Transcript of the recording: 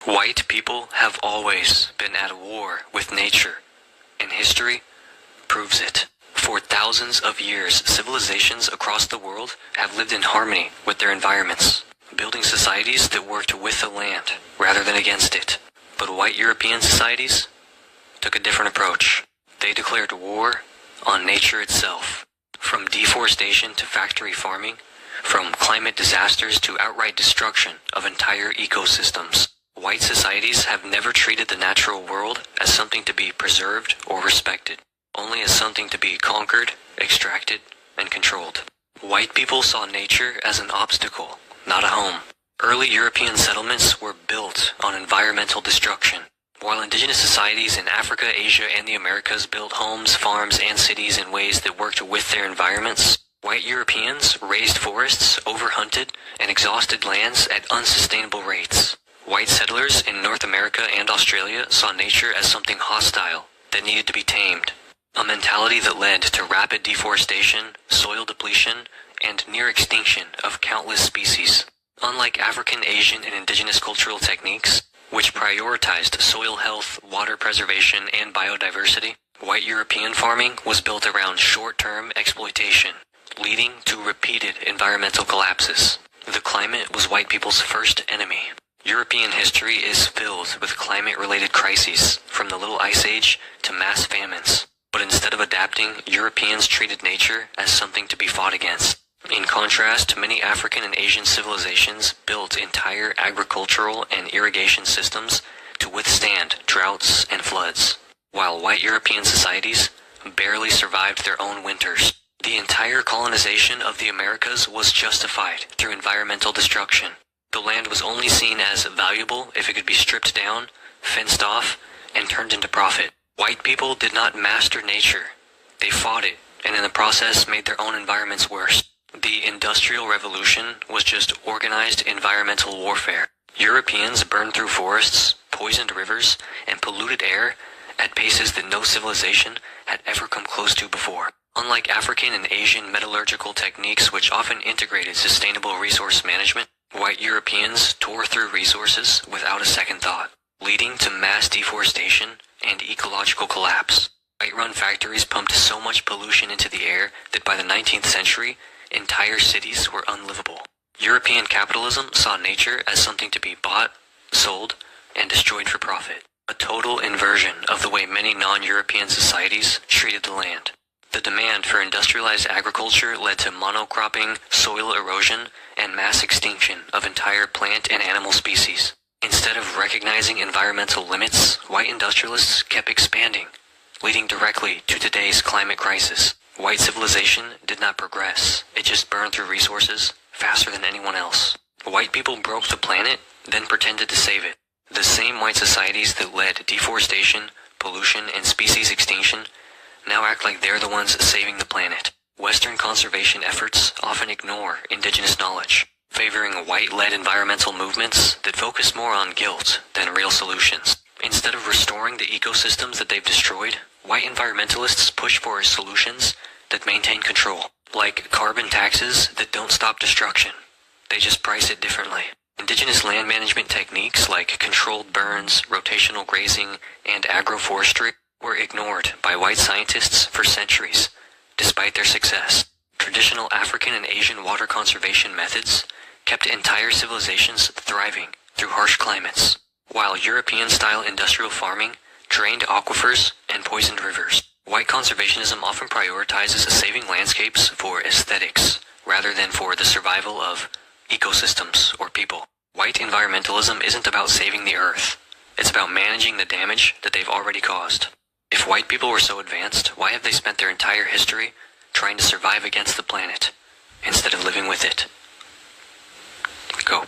White people have always been at war with nature, and history proves it. For thousands of years, civilizations across the world have lived in harmony with their environments, building societies that worked with the land rather than against it. But white European societies took a different approach. They declared war on nature itself. From deforestation to factory farming, from climate disasters to outright destruction of entire ecosystems, white societies have never treated the natural world as something to be preserved or respected, only as something to be conquered, extracted, and controlled. White people saw nature as an obstacle, not a home. Early European settlements were built on environmental destruction, while indigenous societies in Africa, Asia, and the Americas built homes, farms, and cities in ways that worked with their environments. White Europeans raised forests, overhunted, and exhausted lands at unsustainable rates. White settlers in North America and Australia saw nature as something hostile that needed to be tamed, a mentality that led to rapid deforestation, soil depletion, and near extinction of countless species. Unlike African, Asian, and indigenous cultural techniques, which prioritized soil health, water preservation, and biodiversity, white European farming was built around short-term exploitation, leading to repeated environmental collapses. The climate was white people's first enemy. European history is filled with climate-related crises, from the Little Ice Age to mass famines. But instead of adapting, Europeans treated nature as something to be fought against. In contrast, many African and Asian civilizations built entire agricultural and irrigation systems to withstand droughts and floods, while white European societies barely survived their own winters. The entire colonization of the Americas was justified through environmental destruction. The land was only seen as valuable if it could be stripped down, fenced off, and turned into profit. White people did not master nature. They fought it, and in the process made their own environments worse. The Industrial Revolution was just organized environmental warfare. Europeans burned through forests, poisoned rivers, and polluted air at paces that no civilization had ever come close to before. Unlike African and Asian metallurgical techniques, which often integrated sustainable resource management, white Europeans tore through resources without a second thought, leading to mass deforestation and ecological collapse. White-run factories pumped so much pollution into the air that by the 19th century, entire cities were unlivable. European capitalism saw nature as something to be bought, sold, and destroyed for profit, a total inversion of the way many non-European societies treated the land. The demand for industrialized agriculture led to monocropping, soil erosion, and mass extinction of entire plant and animal species. Instead of recognizing environmental limits, white industrialists kept expanding, leading directly to today's climate crisis. White civilization did not progress. It just burned through resources faster than anyone else. White people broke the planet, then pretended to save it. The same white societies that led deforestation, pollution, and species extinction now act like they're the ones saving the planet. Western conservation efforts often ignore indigenous knowledge, favoring white-led environmental movements that focus more on guilt than real solutions. Instead of restoring the ecosystems that they've destroyed, white environmentalists push for solutions that maintain control, like carbon taxes that don't stop destruction. They just price it differently. Indigenous land management techniques like controlled burns, rotational grazing, and agroforestry were ignored by white scientists for centuries, despite their success. Traditional African and Asian water conservation methods kept entire civilizations thriving through harsh climates, while European-style industrial farming drained aquifers and poisoned rivers. White conservationism often prioritizes saving landscapes for aesthetics rather than for the survival of ecosystems or people. White environmentalism isn't about saving the earth. It's about managing the damage that they've already caused. If white people were so advanced, why have they spent their entire history trying to survive against the planet instead of living with it? Go.